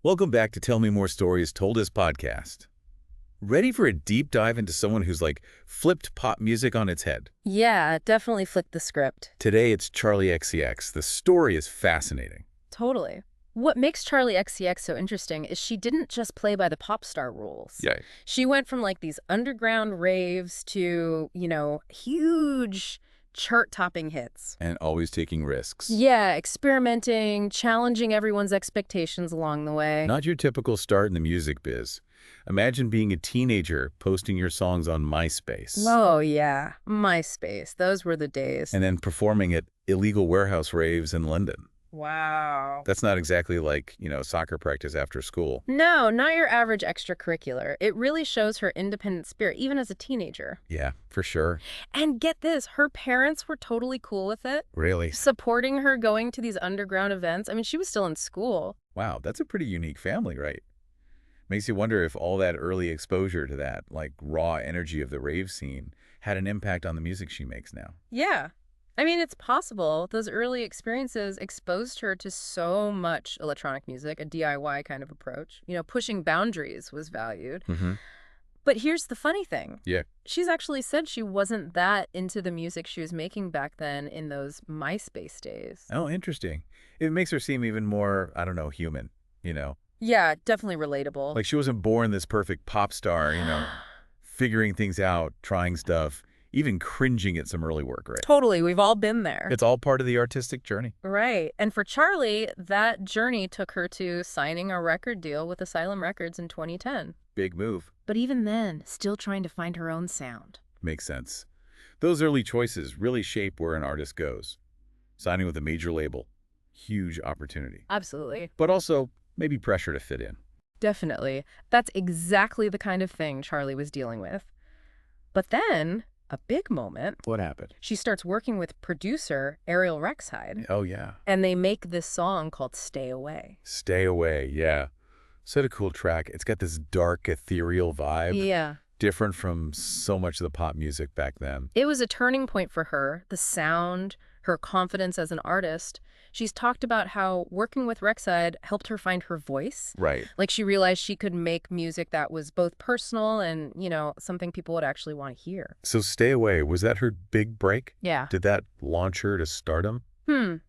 Welcome back to Tell Me More Stories Told as podcast. Ready for a deep dive into someone who's flipped pop music on its head? Yeah, definitely flipped the script. Today it's Charli XCX. The story is fascinating. Totally. What makes Charli XCX so interesting is she didn't just play by the pop star rules. Yeah. She went from these underground raves to, huge chart-topping hits. And always taking risks. Yeah, experimenting, challenging everyone's expectations along the way. Not your typical start in the music biz. Imagine being a teenager posting your songs on Myspace. Oh, yeah. Myspace. Those were the days. And then performing at illegal warehouse raves in London. Wow. That's not exactly soccer practice after school. No, not your average extracurricular. It really shows her independent spirit, even as a teenager. Yeah, for sure. And get this, her parents were totally cool with it. Really? Supporting her going to these underground events. I mean, she was still in school. Wow, that's a pretty unique family, right? Makes you wonder if all that early exposure to that, raw energy of the rave scene, had an impact on the music she makes now. Yeah. I mean, it's possible. Those early experiences exposed her to so much electronic music, a DIY kind of approach. Pushing boundaries was valued. Mm-hmm. But here's the funny thing. Yeah. She's actually said she wasn't that into the music she was making back then in those MySpace days. Oh, interesting. It makes her seem even more, human, Yeah, definitely relatable. Like she wasn't born this perfect pop star, figuring things out, trying stuff, even cringing at some early work, right? Totally. We've all been there. It's all part of the artistic journey. Right. And for Charli, that journey took her to signing a record deal with Asylum Records in 2010. Big move. But even then, still trying to find her own sound. Makes sense. Those early choices really shape where an artist goes. Signing with a major label, huge opportunity. Absolutely. But also, maybe pressure to fit in. Definitely. That's exactly the kind of thing Charli was dealing with. But then, a big moment. What happened? She starts working with producer Ariel Rexide. Oh, yeah. And they make this song called Stay Away. Stay Away, yeah. Such a cool track. It's got this dark, ethereal vibe. Yeah. Different from so much of the pop music back then. It was a turning point for her, the sound, her confidence as an artist. She's talked about how working with Rexide helped her find her voice. Right. Like she realized she could make music that was both personal and, something people would actually want to hear. So Stay Away, was that her big break? Yeah. Did that launch her to stardom?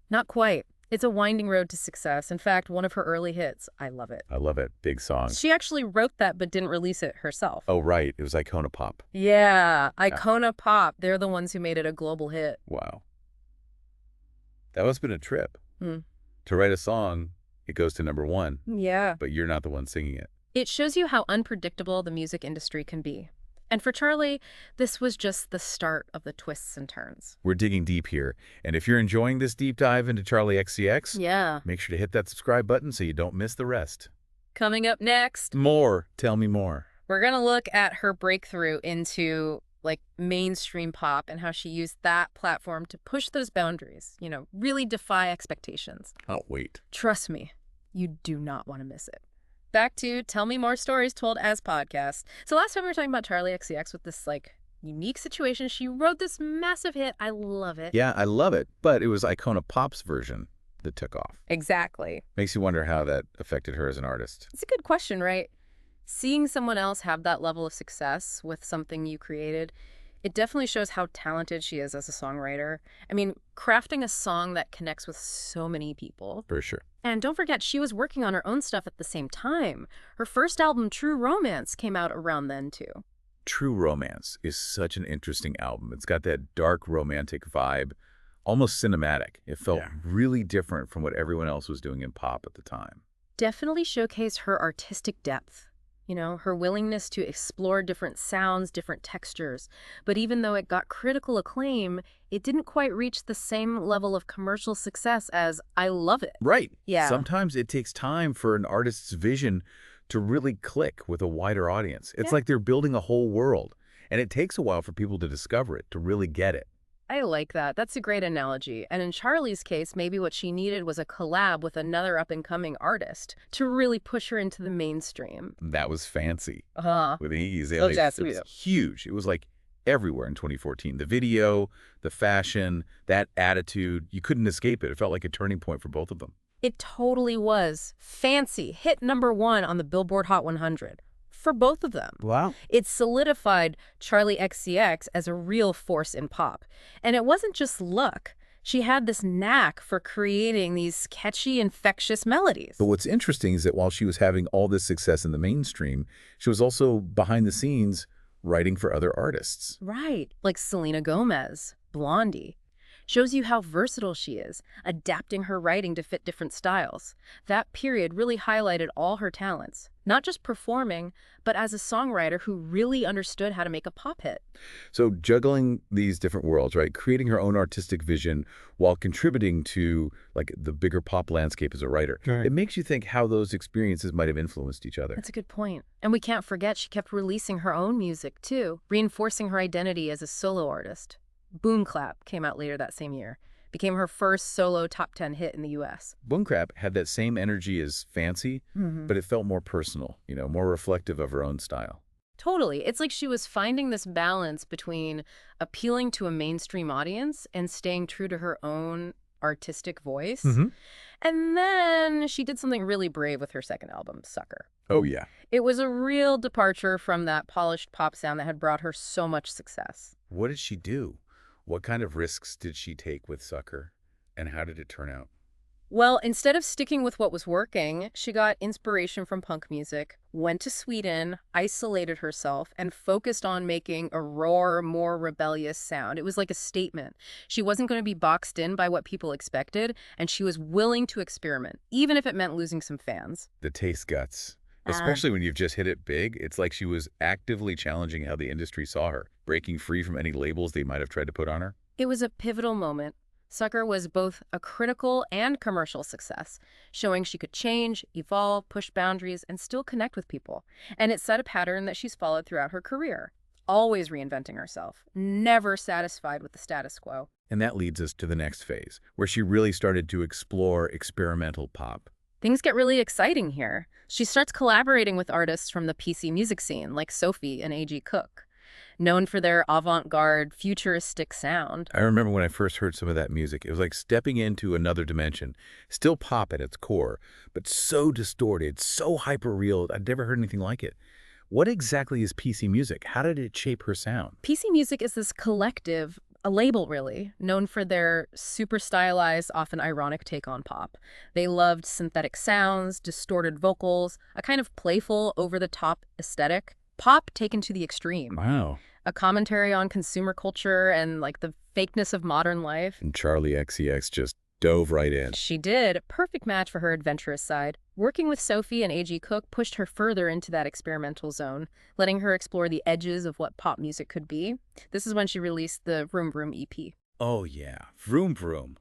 Not quite. It's a winding road to success. In fact, one of her early hits. I love it. I love it. Big song. She actually wrote that but didn't release it herself. Oh, right. It was Icona Pop. Yeah, Icona Pop. They're the ones who made it a global hit. Wow. That must have been a trip. Hmm. To write a song, it goes to #1. Yeah. But you're not the one singing it. It shows you how unpredictable the music industry can be. And for Charli, this was just the start of the twists and turns. We're digging deep here. And if you're enjoying this deep dive into Charli XCX, Yeah. make sure to hit that subscribe button so you don't miss the rest. Coming up next, More. Tell me more. we're going to look at her breakthrough into mainstream pop and how she used that platform to push those boundaries, really defy expectations. I'll wait. Trust me, you do not want to miss it. Back to Tell Me More Stories Told as podcast. So last time we were talking about Charli XCX with this unique situation. She wrote this massive hit. I love it. Yeah, I love it. But it was Icona Pop's version that took off. Exactly. Makes you wonder how that affected her as an artist. It's a good question, right? Seeing someone else have that level of success with something you created, it definitely shows how talented she is as a songwriter. I mean, crafting a song that connects with so many people. For sure. And don't forget, she was working on her own stuff at the same time. Her first album, True Romance, came out around then, too. True Romance is such an interesting album. It's got that dark romantic vibe, almost cinematic. It felt really different from what everyone else was doing in pop at the time. Definitely showcased her artistic depth. Her willingness to explore different sounds, different textures. But even though it got critical acclaim, it didn't quite reach the same level of commercial success as I Love It. Right. Yeah. Sometimes it takes time for an artist's vision to really click with a wider audience. It's like they're building a whole world, and it takes a while for people to discover it, to really get it. I like that. That's a great analogy. And in Charli's case, maybe what she needed was a collab with another up-and-coming artist to really push her into the mainstream. That was Fancy. With Iggy Oh, Azalea. yes, It was huge. It was everywhere in 2014. The video, the fashion, that attitude, you couldn't escape it. It felt like a turning point for both of them. It totally was. Fancy, hit #1 on the Billboard Hot 100. For both of them. Wow. It solidified Charli XCX as a real force in pop. And it wasn't just luck. She had this knack for creating these catchy, infectious melodies. But what's interesting is that while she was having all this success in the mainstream, she was also behind the scenes writing for other artists. Right, like Selena Gomez, Blondie. Shows you how versatile she is, adapting her writing to fit different styles. That period really highlighted all her talents, not just performing, but as a songwriter who really understood how to make a pop hit. So juggling these different worlds, right? Creating her own artistic vision while contributing to like the bigger pop landscape as a writer. Right. It makes you think how those experiences might have influenced each other. That's a good point. And we can't forget she kept releasing her own music, too, reinforcing her identity as a solo artist. Boom Clap came out later that same year. Became her first solo top 10 hit in the U.S. Boom Clap had that same energy as Fancy, but it felt more personal, more reflective of her own style. Totally. It's like she was finding this balance between appealing to a mainstream audience and staying true to her own artistic voice. And then she did something really brave with her second album, Sucker. Oh, yeah. It was a real departure from that polished pop sound that had brought her so much success. What did she do? What kind of risks did she take with Sucker, and how did it turn out? Well, instead of sticking with what was working, she got inspiration from punk music, went to Sweden, isolated herself, and focused on making a rawer, more rebellious sound. It was like a statement. She wasn't going to be boxed in by what people expected, and she was willing to experiment, even if it meant losing some fans. The taste guts. Especially when you've just hit it big, it's like she was actively challenging how the industry saw her, breaking free from any labels they might have tried to put on her. It was a pivotal moment. Sucker was both a critical and commercial success, showing she could change, evolve, push boundaries, and still connect with people. And it set a pattern that she's followed throughout her career, always reinventing herself, never satisfied with the status quo. And that leads us to the next phase, where she really started to explore experimental pop. Things get really exciting here. She starts collaborating with artists from the PC music scene, like Sophie and A.G. Cook, known for their avant-garde, futuristic sound. I remember when I first heard some of that music, it was like stepping into another dimension. Still pop at its core, but so distorted, so hyper-real, I'd never heard anything like it. What exactly is PC music? How did it shape her sound? PC music is this collective, a label really, known for their super stylized, often ironic take on pop. They loved synthetic sounds, distorted vocals, a kind of playful, over-the-top aesthetic. Pop taken to the extreme. Wow. A commentary on consumer culture and like the fakeness of modern life. And Charli XCX just dove right in. She did. A perfect match for her adventurous side. Working with Sophie and A.G. Cook pushed her further into that experimental zone, letting her explore the edges of what pop music could be. This is when she released the Vroom Vroom EP. Oh yeah, Vroom Vroom.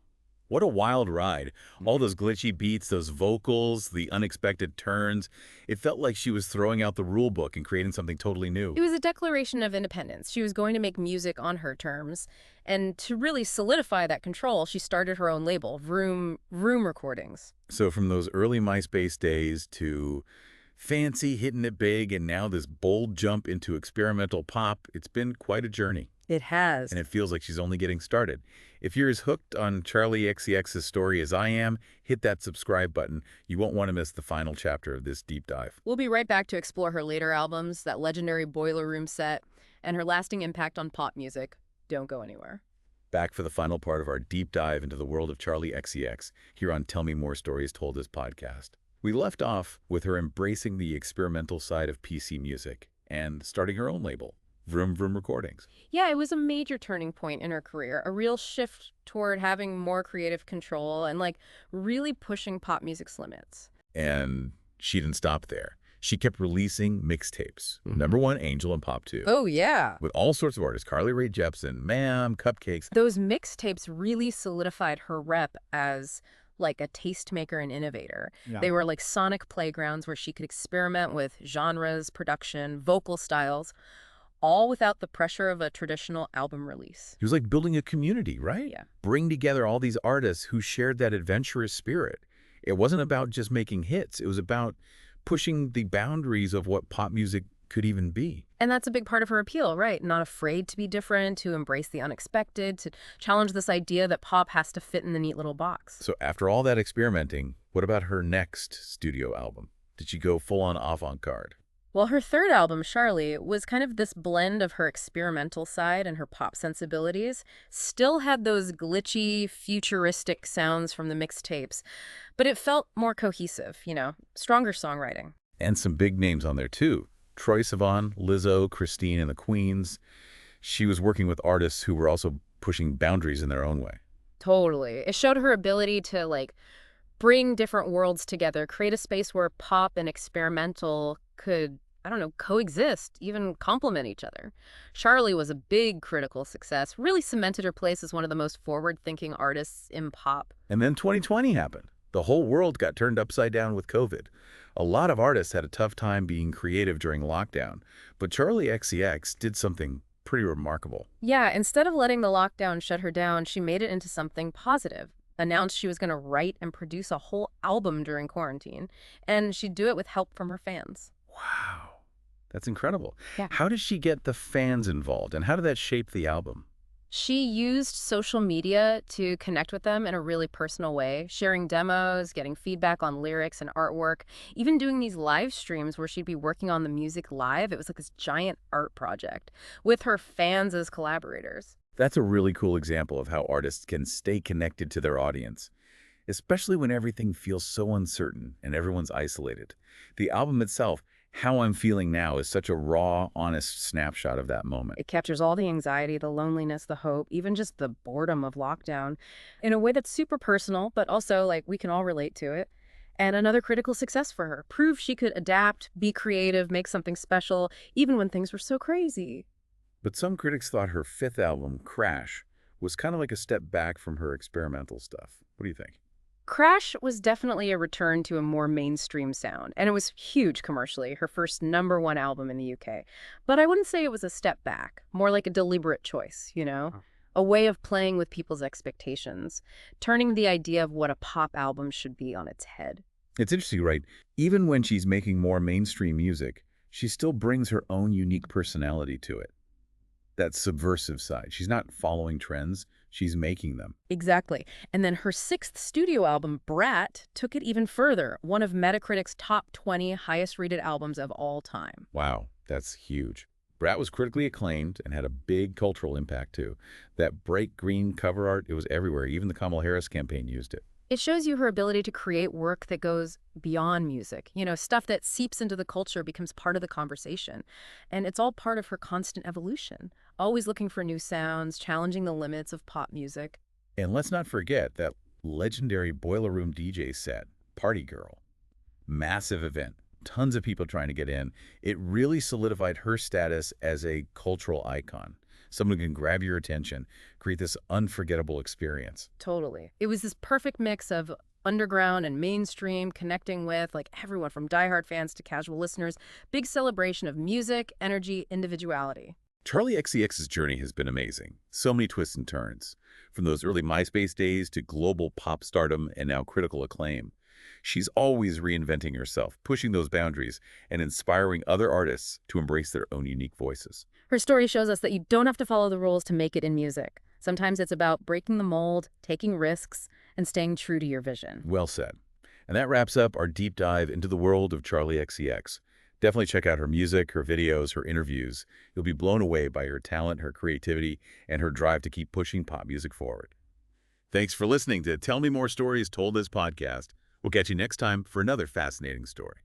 What a wild ride. All those glitchy beats, those vocals, the unexpected turns. It felt like she was throwing out the rule book and creating something totally new. It was a declaration of independence. She was going to make music on her terms. And to really solidify that control, she started her own label, Vroom Recordings. So from those early Myspace days to Fancy hitting it big and now this bold jump into experimental pop, it's been quite a journey. It has. And it feels like she's only getting started. If you're as hooked on Charli XCX's story as I am, hit that subscribe button. You won't want to miss the final chapter of this deep dive. We'll be right back to explore her later albums, that legendary Boiler Room set, and her lasting impact on pop music. Don't go anywhere. Back for the final part of our deep dive into the world of Charli XCX here on Tell Me More Stories Told This podcast. We left off with her embracing the experimental side of PC music and starting her own label, Vroom Vroom Recordings. Yeah, it was a major turning point in her career, a real shift toward having more creative control and like really pushing pop music's limits. And she didn't stop there. She kept releasing mixtapes. #1, Angel and Pop 2. Oh, yeah. With all sorts of artists, Carly Rae Jepsen, Ma'am, Cupcakes. Those mixtapes really solidified her rep as like a tastemaker and innovator. Yeah. They were like sonic playgrounds where she could experiment with genres, production, vocal styles, all without the pressure of a traditional album release. It was like building a community, right? Yeah. Bring together all these artists who shared that adventurous spirit. It wasn't about just making hits. It was about pushing the boundaries of what pop music could even be. And that's a big part of her appeal, right? Not afraid to be different, to embrace the unexpected, to challenge this idea that pop has to fit in the neat little box. So after all that experimenting, what about her next studio album? Did she go full-on avant-garde? Well, her third album, Charli, was kind of this blend of her experimental side and her pop sensibilities. Still had those glitchy, futuristic sounds from the mixtapes, but it felt more cohesive, stronger songwriting. And some big names on there, too. Troye Sivan, Lizzo, Christine and the Queens. She was working with artists who were also pushing boundaries in their own way. Totally. It showed her ability to, bring different worlds together, create a space where pop and experimental could, coexist, even complement each other. Charli was a big critical success, really cemented her place as one of the most forward-thinking artists in pop. And then 2020 happened. The whole world got turned upside down with COVID. A lot of artists had a tough time being creative during lockdown, but Charli XCX did something pretty remarkable. Yeah, instead of letting the lockdown shut her down, she made it into something positive. Announced she was going to write and produce a whole album during quarantine, and she'd do it with help from her fans. Wow, that's incredible. Yeah. How did she get the fans involved, and how did that shape the album? She used social media to connect with them in a really personal way, sharing demos, getting feedback on lyrics and artwork, even doing these live streams where she'd be working on the music live. It was like this giant art project with her fans as collaborators. That's a really cool example of how artists can stay connected to their audience, especially when everything feels so uncertain and everyone's isolated. The album itself, How I'm Feeling Now, is such a raw, honest snapshot of that moment. It captures all the anxiety, the loneliness, the hope, even just the boredom of lockdown in a way that's super personal, but also we can all relate to it. And another critical success for her. Proved she could adapt, be creative, make something special, even when things were so crazy. But some critics thought her fifth album, Crash, was kind of like a step back from her experimental stuff. What do you think? Crash was definitely a return to a more mainstream sound, and it was huge commercially, her first #1 album in the UK. But I wouldn't say it was a step back, more like a deliberate choice, a way of playing with people's expectations, turning the idea of what a pop album should be on its head. It's interesting, right? Even when she's making more mainstream music, she still brings her own unique personality to it. That subversive side. She's not following trends, she's making them. Exactly. And then her sixth studio album, Brat, took it even further, one of Metacritic's top 20 highest-rated albums of all time. Wow, that's huge. Brat was critically acclaimed and had a big cultural impact, too. That bright green cover art, it was everywhere. Even the Kamala Harris campaign used it. It shows you her ability to create work that goes beyond music. Stuff that seeps into the culture, becomes part of the conversation. And it's all part of her constant evolution, always looking for new sounds, challenging the limits of pop music. And let's not forget that legendary Boiler Room DJ set, Party Girl. Massive event. Tons of people trying to get in. It really solidified her status as a cultural icon. Someone who can grab your attention, create this unforgettable experience. Totally. It was this perfect mix of underground and mainstream, connecting with everyone from diehard fans to casual listeners. Big celebration of music, energy, individuality. Charli XCX's journey has been amazing. So many twists and turns. From those early Myspace days to global pop stardom and now critical acclaim. She's always reinventing herself, pushing those boundaries, and inspiring other artists to embrace their own unique voices. Her story shows us that you don't have to follow the rules to make it in music. Sometimes it's about breaking the mold, taking risks, and staying true to your vision. Well said. And that wraps up our deep dive into the world of Charli XCX. Definitely check out her music, her videos, her interviews. You'll be blown away by her talent, her creativity, and her drive to keep pushing pop music forward. Thanks for listening to Tell Me More Stories Told This podcast. We'll catch you next time for another fascinating story.